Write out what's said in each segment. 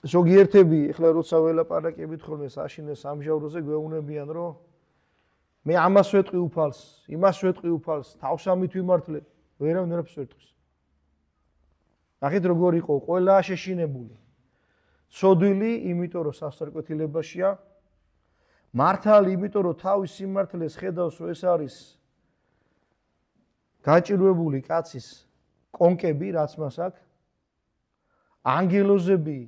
ზოგიერთები ეხლა როცა ველაპარაკებით ხოლმე საშინეს სამჟავროზე გვეუბნებიან რომ მე ამას ვეტყვი უფალს, იმას ვეტყვი უფალს, თავსამით ვიმართლე, ვერავინ არაფერს ვერ ტყვის. ნახეთ როგორ იყო ყველა შეშინებული. ცოდვილი, იმიტომ რომ სასწორკვეთილებაშია, მართალი, იმიტომ რომ თავის სიმართლეს ხედავს, რომ ეს არის გაჭირვებული კაცის კონკები, რაც მას აქვს. ანგელოზები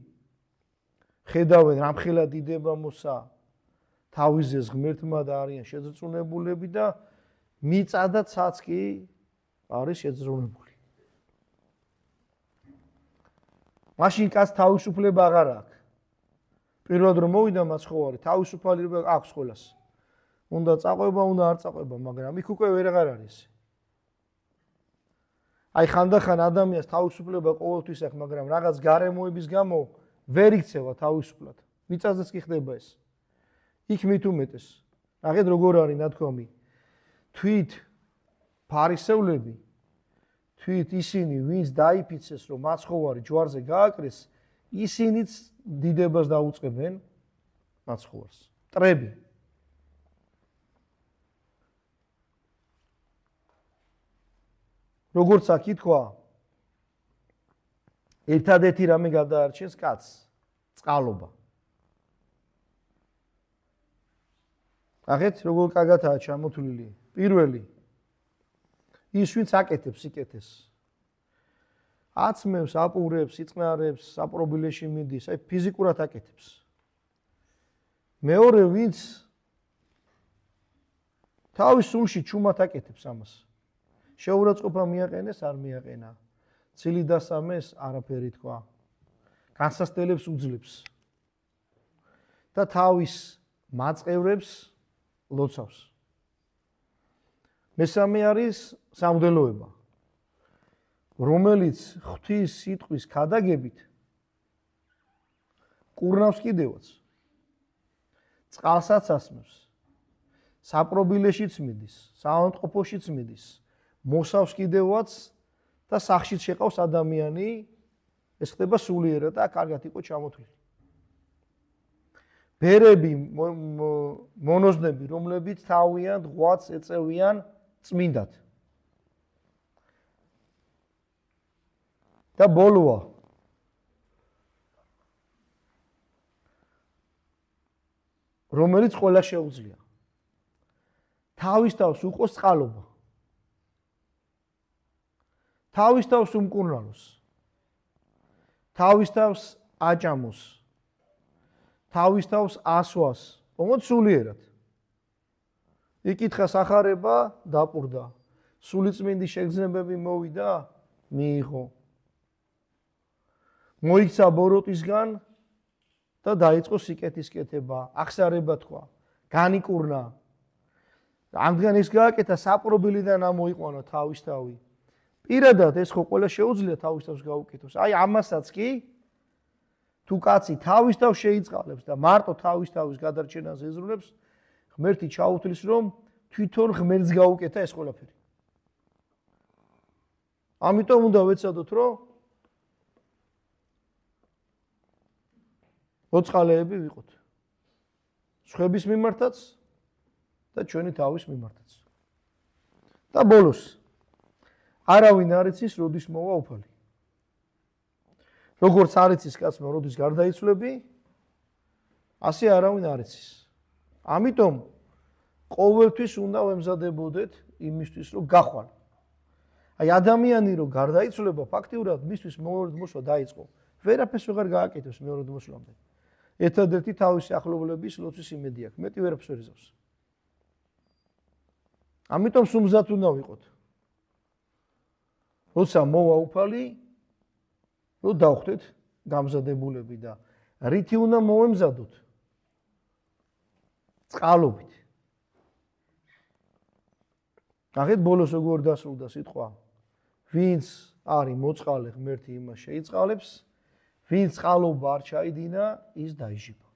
ხედავენ რამხელა დიდება მოსა თავიზეს ღმერთმა და არიან შეძრწუნებულები და მიწა და ცაც კი არის შეძრწუნებული. მაშინ კაც თავისუფლება აღარ აქვს. პირველად რომ მოვიდა მაცხოვარი, თავისუფალება აქვს ყველას. უნდა წაყვება, უნდა არ წაყვება, მაგრამ იქ უკვე ვეღარ არის. აი ხანდახან ადამიანს თავისუფლება ყოველთვის აქვს, მაგრამ რაღაც გარემოების გამო ვერ იქცევა თავისუფლად. მიწაზეც კი ხდება ეს. იქ მით უმეტეს. ნახეთ როგორ არის ნათქვამი. თვით ფარისევლები, თვით ისინი, ვინც დაიფიცეს, რომ მაცხოვარი ჯვარზე გააკრეს, ისინიც დიდებას დაუწყებენ მაცხოვარს. მტრები. როგორც აქ ითქვა, ერთადერთი რამე გადაარჩენს კაცს, წყალობა. ნახეთ, როგორ კარგადაა ჩამოთვლილი. პირველი, ის ვინც აკეთებს სიკეთეს. აცმევს, აპურებს, იწყნარებს, საპრობილეში მიდის, აი ფიზიკურად აკეთებს. მეორე, ვინც თავის სულში ჩუმად აკეთებს ამას. შეურაცხყოფა მიაყენეს, არ მიაყენა. ცილი დასამეს, არაფერი თქვა. განსასწრებს უძლებს. და თავის მაწყევრებს ლოცავს. მესამე არის სამღვდელოება, რომელიც ღვთის სიტყვის ქადაგებით კურნავს კიდევაც. წყალსაც ასმევს. საპრობილეშიც მიდის, საავადმყოფოშიც მიდის. მოსავს კიდევაც და სახშიც შეყავს ადამიანი, ეს ხდება სულიერად და კარგად იყო ჩამოთვლილი. ბერები, მონოზნები, რომლებიც თავიანთ ღვაწს ეწევიან წმინდად. და ბოლოა. რომელიც ყველა შეუძლია. თავის თავს უყოს წყალობა. თავის თავს უმკურნალოს. თავის თავს აჭამოს. თავის თავს ასვას, თუმცა სულიერად. იკითხა სახარება, დაპურდა. სულიწმინდის შეგრძნებები მოვიდა, მიიღო. მოიქცა ბოროტისგან და დაიწყო სიკეთის კეთება, ახსარება თქვა, განიკურნა. ამდღან ის გააკეთა საპრობილიდან ამოიყვანა თავის თავი. პირადად ეს ხო ყველა შეუძლია თავის თავს გაუკეთოს. აი ამასაც კი თუ კაცი თავის თავს შეიწყალებს და მარტო თავის თავის გადარჩენას ეზრუნებს, ღმერთი ჩაუთვლის, რომ თვითონ ღმერთს გაუკეთა ეს ყველაფერი. ამიტომ უნდა ვეცადოთ, რომ მოწყალეები ვიყოთ. სხვების მიმართაც და ჩვენი თავის მიმართაც. და ბოლოს არავინ არ იცის, როდის მოვა უფალი. როგორც არ იცის კაცმა, როდის გარდაიცვლები, ასე არავინ არ იცის. ამიტომ ყოველთვის უნდა ვემზადებოდეთ იმისთვის, რომ გახვალ. აი ადამიანი რომ გარდაიცვლება, ფაქტიურად მისთვის მეორედ მოსვლა დაიწყო. ვერაფერს ვეღარ გააკეთებს მეორედ მოსვლამდე. ერთადერთი თავისი ახლობლების ლოცვის იმედი აქვს, მეტი ვერაფერს ვერ იზავს. ამიტომ სუმზად უნდა ვიყოთ. როცა მოვა უფალი, რომ დავხვდეთ გამზადებულები და რითი უნდა მოვემზადოთ? წყალობით. ნახეთ ბოლოს როგორ დასრულდა სიტყვა. ვინც არის მოწყალე ღმერთი იმას შეიწყალებს, ვინც წყალობა არ ჩაიდინა, ის დაიჟიბა.